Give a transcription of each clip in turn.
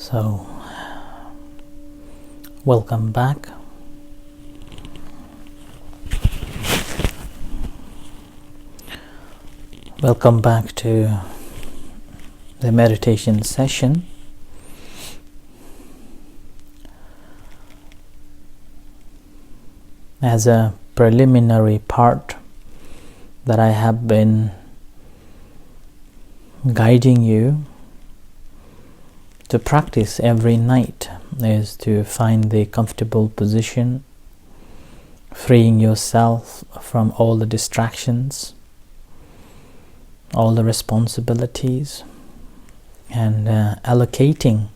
So, welcome back. Welcome back to the meditation session. As a preliminary part that I have been guiding you to practice every night is to find the comfortable position, freeing yourself from all the distractions, all the responsibilities, and allocating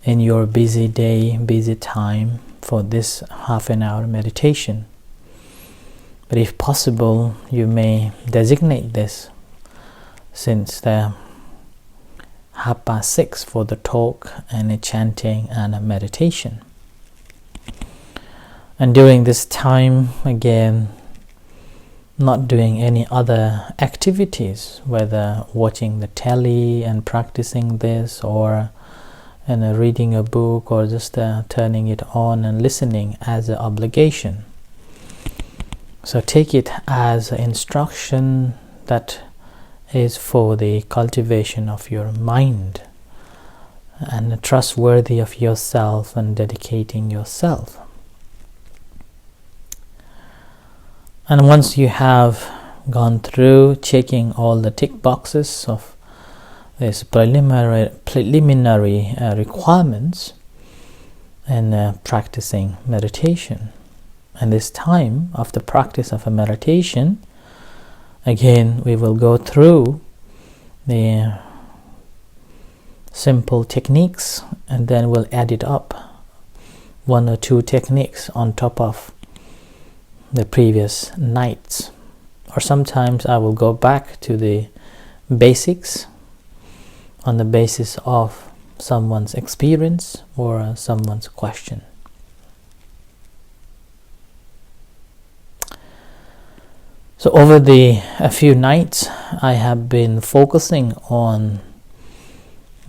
in your busy day, busy time for this half an hour meditation. But if possible, you may designate this, since the 6:30 for the talk and a chanting and a meditation. And during this time, again, not doing any other activities, whether watching the telly and practicing this, or reading a book, or just turning it on and listening as an obligation. So take it as an instruction that is for the cultivation of your mind and trustworthy of yourself and dedicating yourself. And once you have gone through checking all the tick boxes of these preliminary requirements and practicing meditation, and this time of the practice of a meditation, again, we will go through the simple techniques, and then we'll add it up, one or two techniques on top of the previous nights. Or sometimes I will go back to the basics on the basis of someone's experience or someone's question. So over a few nights, I have been focusing on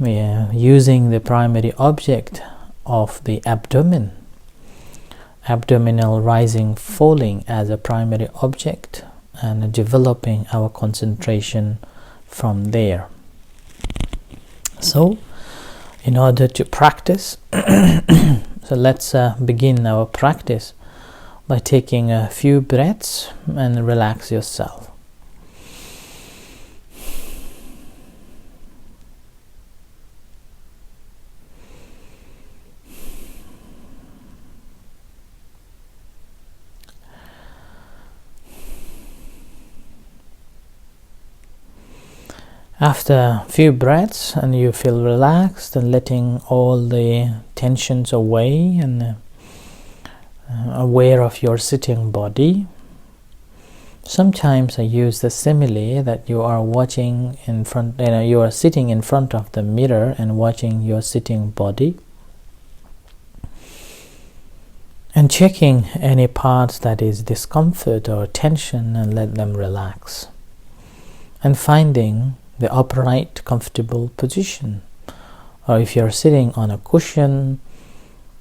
using the primary object of the abdomen, abdominal rising, falling as a primary object, and developing our concentration from there. So, in order to practice, so let's begin our practice by taking a few breaths and relax yourself. After a few breaths and you feel relaxed and letting all the tensions away and aware of your sitting body. Sometimes I use the simile that you are watching in front, you are sitting in front of the mirror and watching your sitting body, and checking any parts that is discomfort or tension and let them relax, and finding the upright, comfortable position. Or if you're sitting on a cushion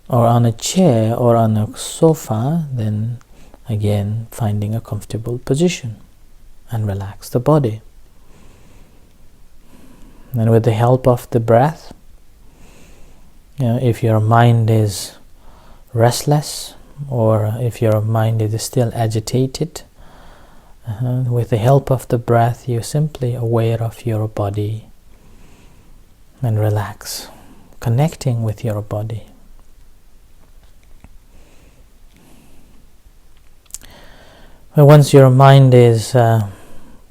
or on a chair or on a sofa, then again finding a comfortable position and relax the body. And with the help of the breath, if your mind is restless or if your mind is still agitated, with the help of the breath, you're simply aware of your body and relax, connecting with your body. Well, once your mind is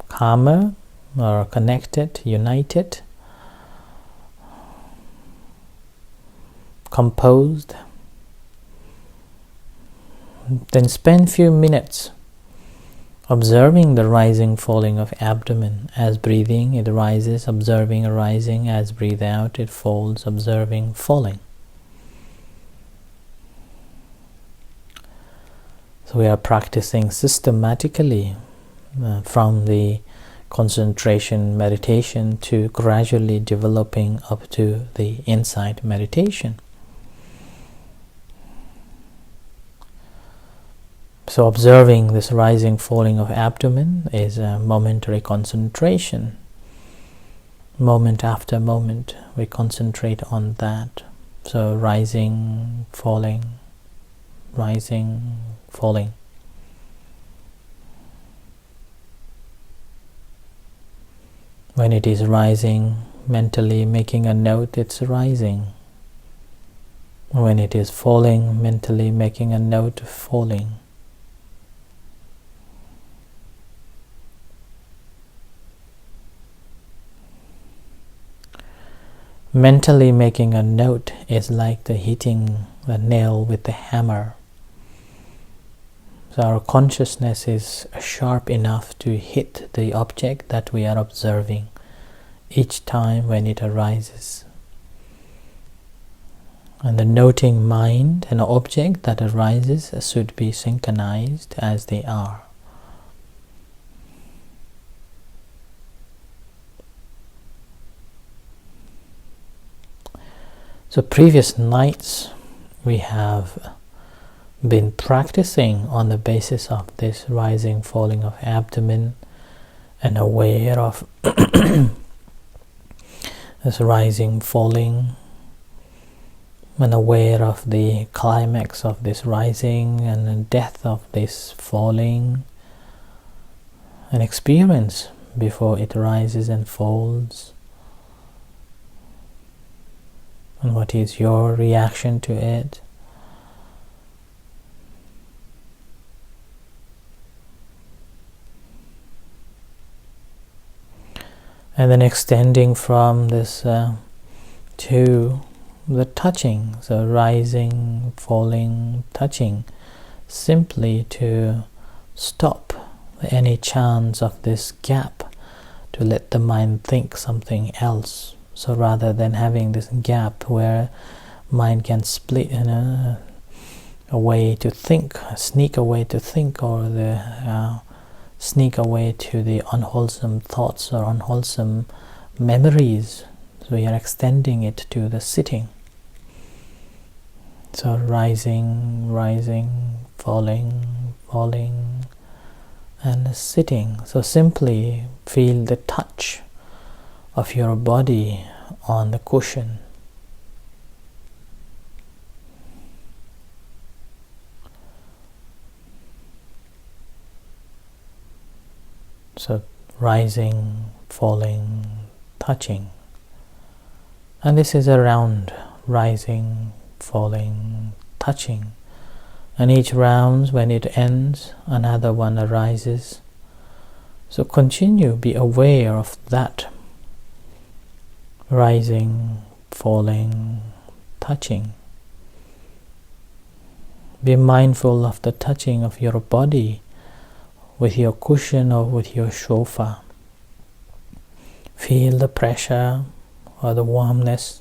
calmer or connected, united, composed, then spend few minutes observing the rising, falling of abdomen. As breathing, it rises, observing rising. As breathe out, it falls, observing falling. So we are practicing systematically from the concentration meditation to gradually developing up to the insight meditation. So observing this rising, falling of abdomen is a momentary concentration. Moment after moment, we concentrate on that. So rising, falling, rising, falling. When it is rising, mentally making a note, it's rising. When it is falling, mentally making a note of falling. Mentally making a note is like the hitting a nail with the hammer. So our consciousness is sharp enough to hit the object that we are observing each time when it arises. And the noting mind and object that arises should be synchronized as they are. So previous nights we have been practicing on the basis of this rising, falling of abdomen, and aware of this rising, falling, and aware of the climax of this rising and the death of this falling, an experience before it rises and falls. And what is your reaction to it? And then extending from this to the touching, so rising, falling, touching, simply to stop any chance of this gap, to let the mind think something else. So rather than having this gap where mind can split in a way to think, sneak away to think, or the sneak away to the unwholesome thoughts or unwholesome memories. So we are extending it to the sitting. So rising, rising, falling, falling, and sitting. So simply feel the touch of your body on the cushion. So rising, falling, touching. And this is a round, rising, falling, touching. And each round, when it ends, another one arises. So continue, be aware of that. Rising, falling, touching. Be mindful of the touching of your body with your cushion or with your sofa. Feel the pressure or the warmness.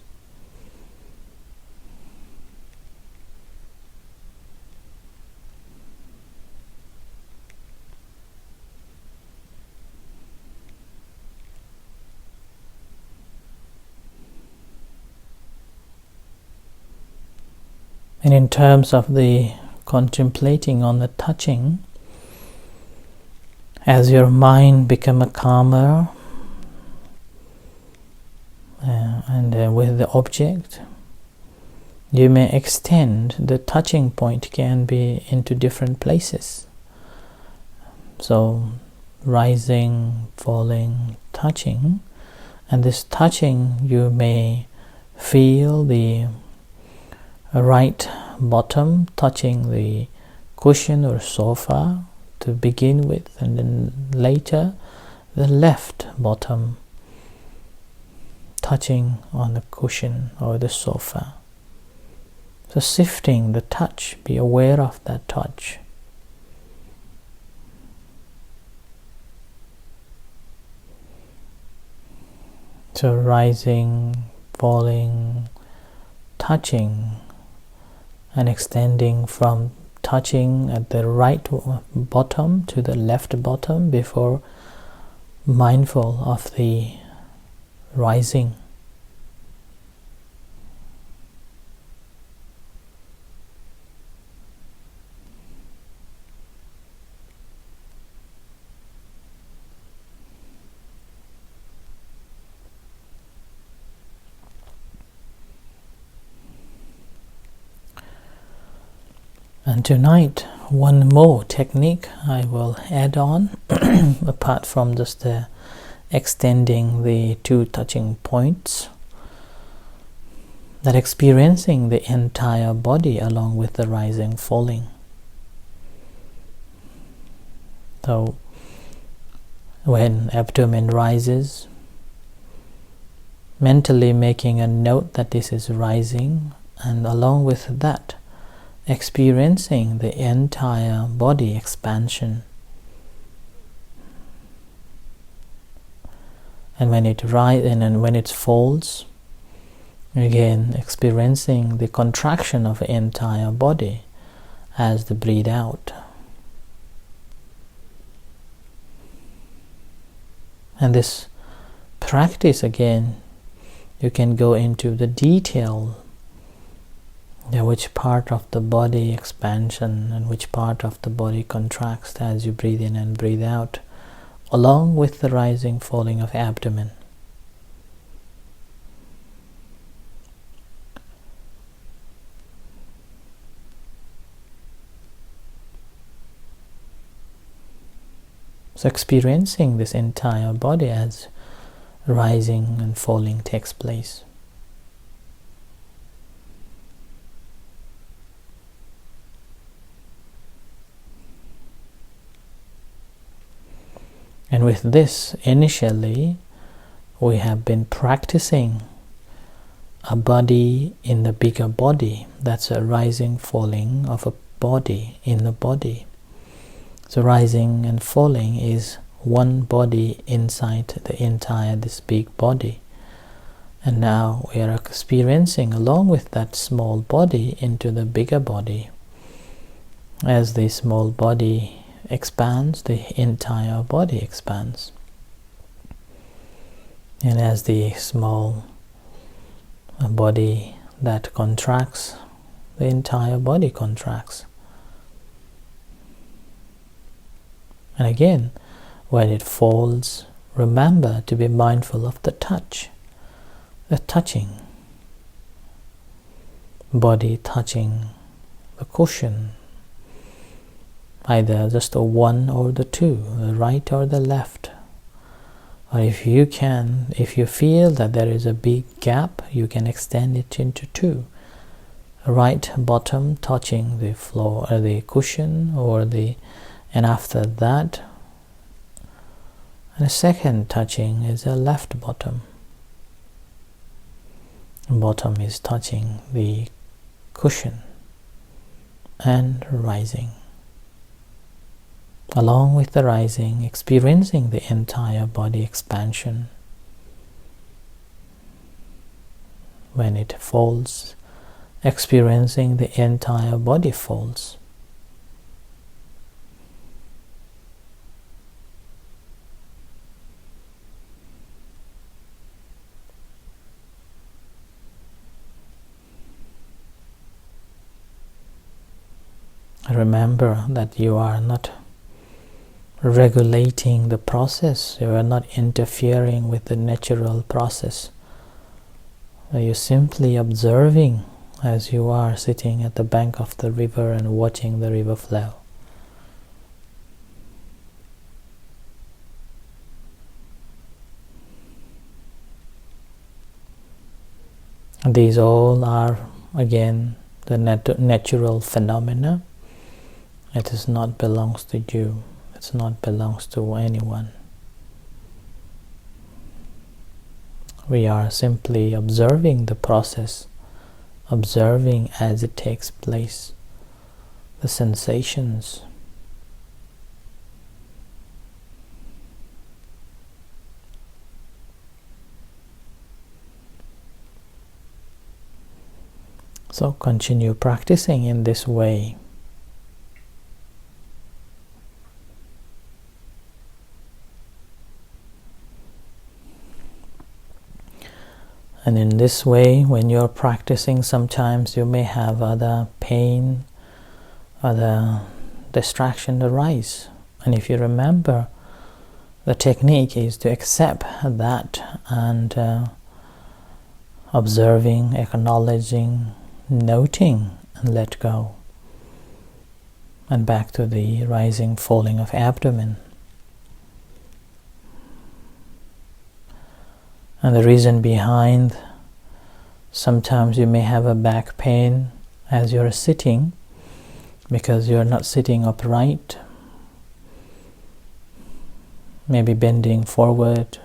And in terms of the contemplating on the touching, as your mind become a calmer and with the object, you may extend the touching point, can be into different places. So rising, falling, touching, and this touching you may feel the right bottom touching the cushion or sofa to begin with, and then later the left bottom touching on the cushion or the sofa. So shifting the touch, be aware of that touch. So rising, falling, touching, and extending from touching at the right bottom to the left bottom before mindful of the rising. And tonight, one more technique I will add on, apart from just extending the two touching points, that experiencing the entire body along with the rising, falling. So, when abdomen rises, mentally making a note that this is rising, and along with that, experiencing the entire body expansion. And when it rises and when it falls, again experiencing the contraction of the entire body as the breathe out. And this practice, again, you can go into the detail, which part of the body expansion and which part of the body contracts as you breathe in and breathe out, along with the rising, falling of abdomen. So experiencing this entire body as rising and falling takes place. And with this, initially, we have been practicing a body in the bigger body. That's a rising, falling of a body in the body. So rising and falling is one body inside the entire, this big body. And now we are experiencing along with that small body into the bigger body. As the small body expands, the entire body expands. And as the small body that contracts, the entire body contracts. And again, when it falls, remember to be mindful of the touch, the touching, body touching the cushion, either just the one or the two, the right or the left. Or if you feel that there is a big gap, you can extend it into two. Right bottom touching the floor or the cushion, and after that, and the second touching is a left bottom. Bottom is touching the cushion and rising. Along with the rising, experiencing the entire body expansion. When it falls, experiencing the entire body falls. Remember that you are not regulating the process, you are not interfering with the natural process. You're simply observing as you are sitting at the bank of the river and watching the river flow. These all are, again, the natural phenomena. It is not belongs to you. It not belongs to anyone. We are simply observing the process, observing as it takes place, the sensations. So continue practicing in this way. And in this way, when you're practicing, sometimes you may have other pain, other distraction arise. And if you remember, the technique is to accept that and observing, acknowledging, noting, and let go. And back to the rising, falling of abdomen. And the reason behind, sometimes you may have a back pain as you're sitting because you're not sitting upright, maybe bending forward,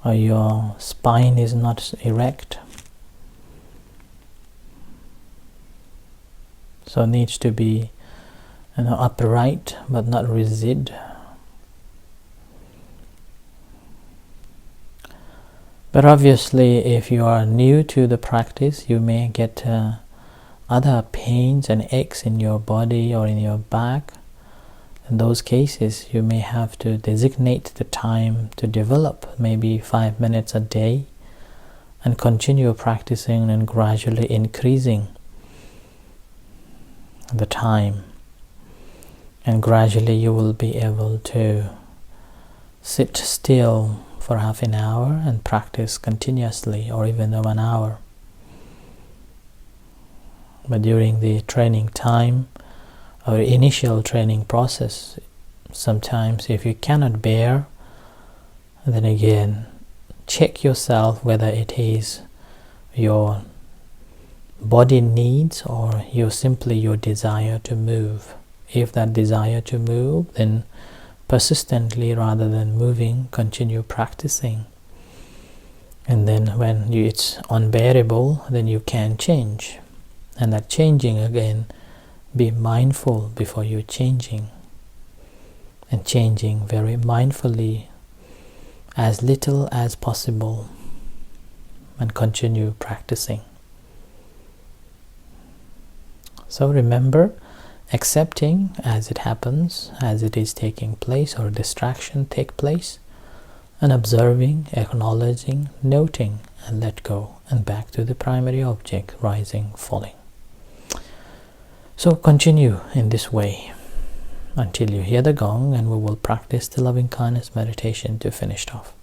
or your spine is not erect. So it needs to be upright but not rigid. But obviously, if you are new to the practice, you may get other pains and aches in your body or in your back. In those cases, you may have to designate the time to develop, maybe 5 minutes a day, and continue practicing and gradually increasing the time. And gradually you will be able to sit still for half an hour and practice continuously, or even 1 hour. But during the training time or initial training process, sometimes if you cannot bear, then again check yourself whether it is your body needs or simply your desire to move. If that desire to move, then persistently rather than moving, continue practicing. And then when it's unbearable, then you can change. And that changing again, be mindful before you're changing. And changing very mindfully, as little as possible, and continue practicing. So remember, accepting as it happens, as it is taking place, or distraction take place, and observing, acknowledging, noting, and let go, and back to the primary object, rising, falling. So continue in this way until you hear the gong, and we will practice the loving kindness meditation to finish it off.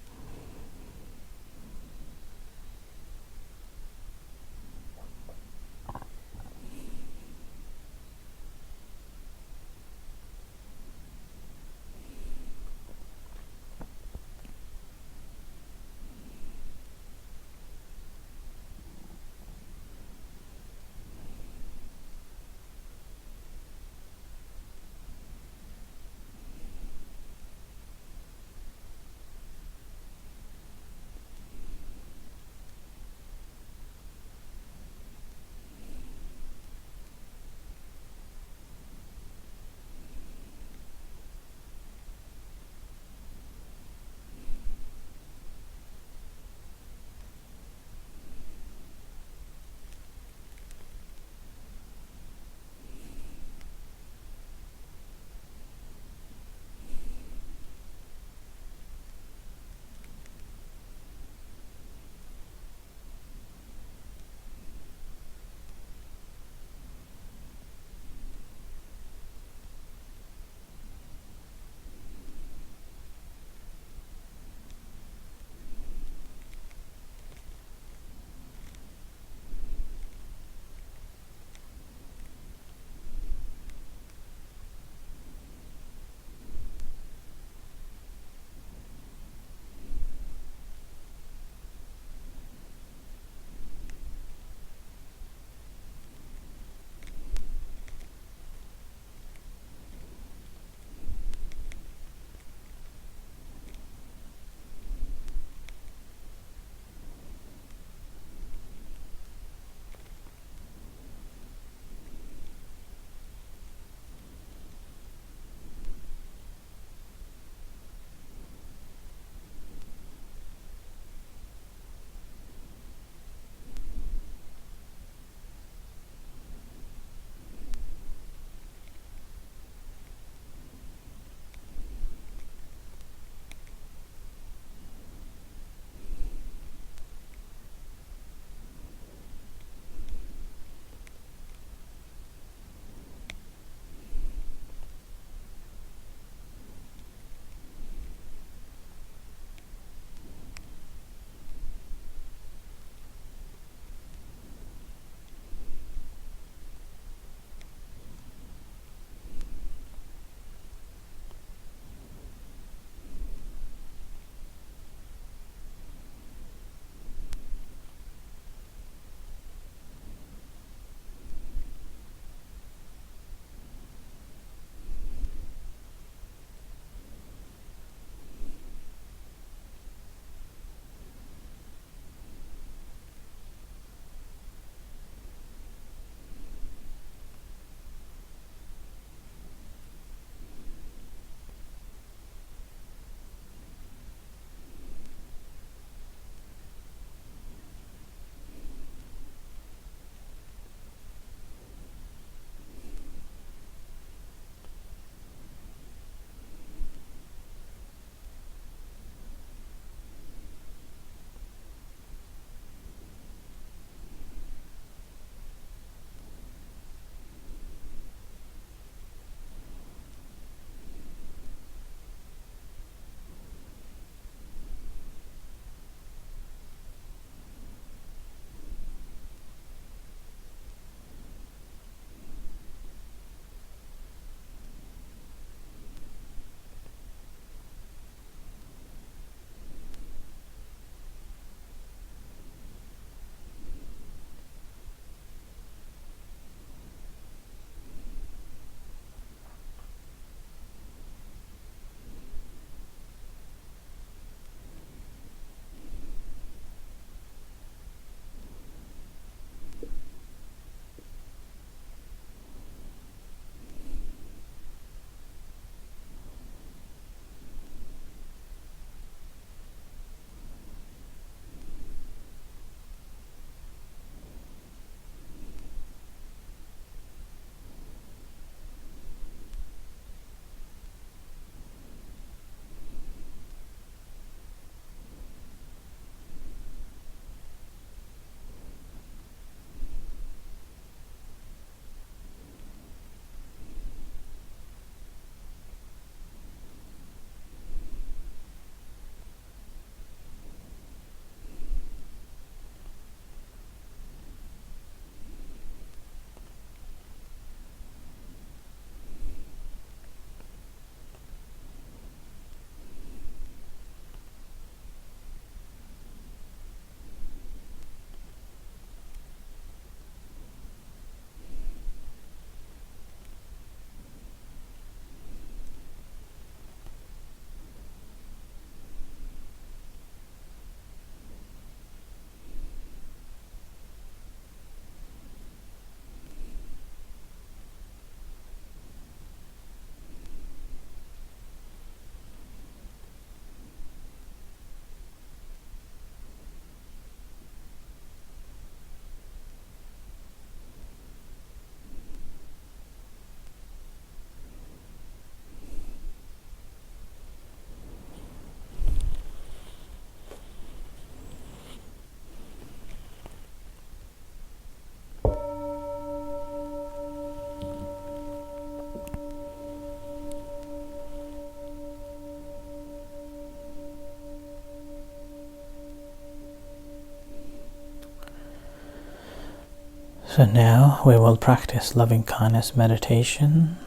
So now we will practice loving kindness meditation.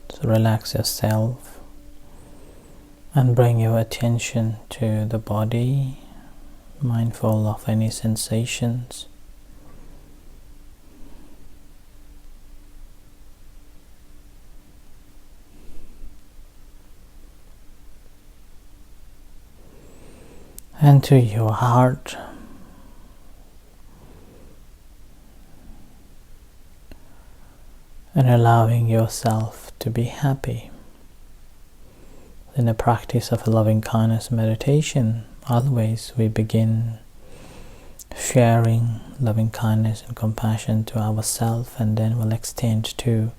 So relax yourself and bring your attention to the body, mindful of any sensations. And to your heart. And allowing yourself to be happy. In the practice of loving kindness meditation, always we begin sharing loving kindness and compassion to ourselves, and then we'll extend to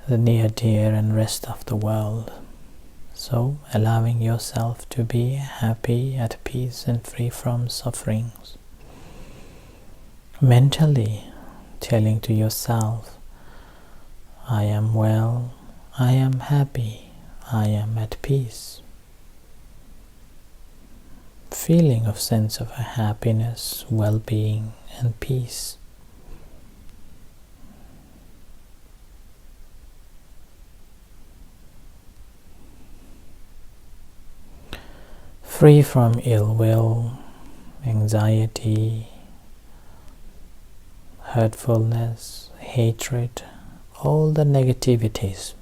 the near, dear and rest of the world. So allowing yourself to be happy, at peace and free from sufferings. Mentally telling to yourself, I am well, I am happy, I am at peace. Feeling of sense of happiness, well-being and peace. Free from ill will, anxiety, hurtfulness, hatred, all the negativities.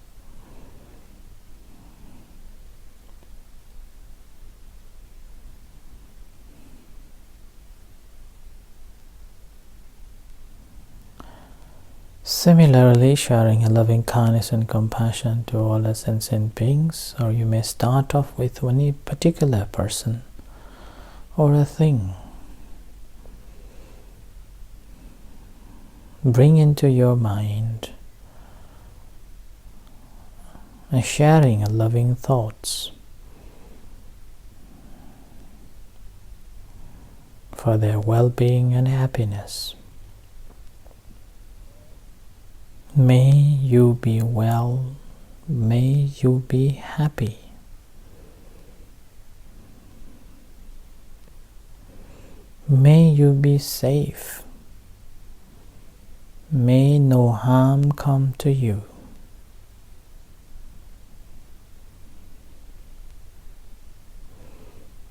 Similarly, sharing a loving kindness and compassion to all the sentient beings, or you may start off with any particular person or a thing. Bring into your mind and sharing loving thoughts for their well-being and happiness. May you be well, may you be happy. May you be safe. May no harm come to you.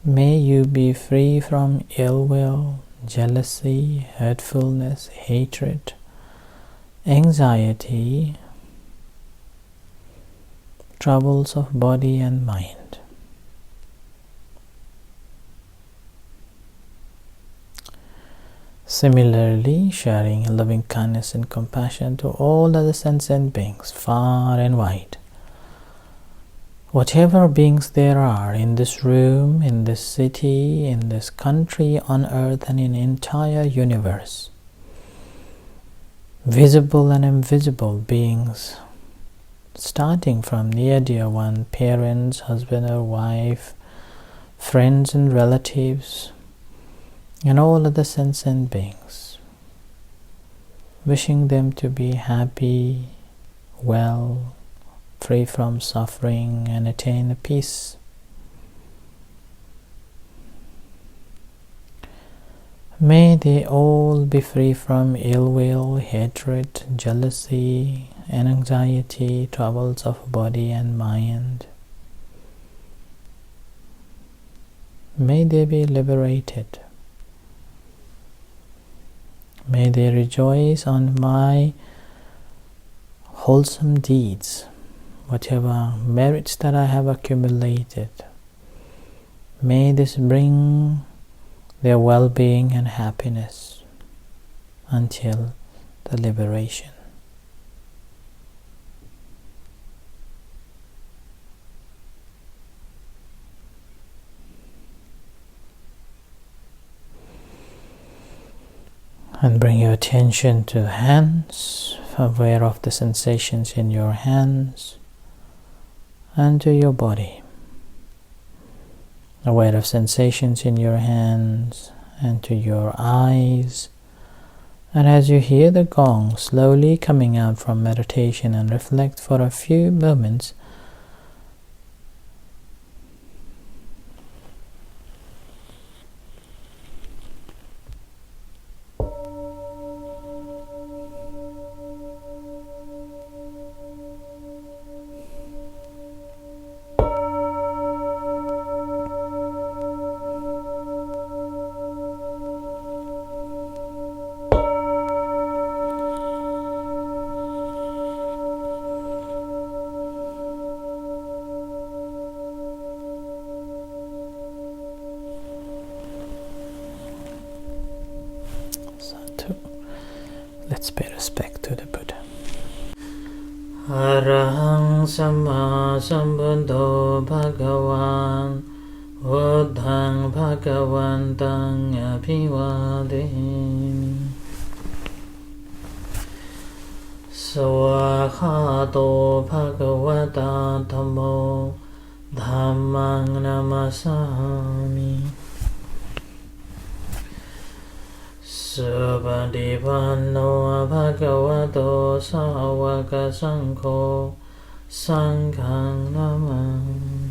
May you be free from ill will, jealousy, hurtfulness, hatred, anxiety, troubles of body and mind. Similarly, sharing loving kindness and compassion to all other sentient beings, far and wide. Whatever beings there are in this room, in this city, in this country, on earth and in the entire universe. Visible and invisible beings, starting from near dear one, parents, husband or wife, friends and relatives, and all other sentient beings, wishing them to be happy, well, free from suffering and attain peace. May they all be free from ill will, hatred, jealousy, and anxiety, troubles of body and mind. May they be liberated. May they rejoice on my wholesome deeds, whatever merits that I have accumulated. May this bring their well-being and happiness until the liberation. And bring your attention to the hands, aware of the sensations in your hands, and to your body. Aware of sensations in your hands and to your eyes. And as you hear the gong slowly coming out from meditation and reflect for a few moments, respect to the Buddha. Arahang Samma Sambuddho Bhagavan Buddhang Bhagavantang Abhivademi Swakhato Bhagavata Dhammo Dhammang Namasami Subhadipanno Bhagavato Sāvaka Saṅkho Saṅghang Namami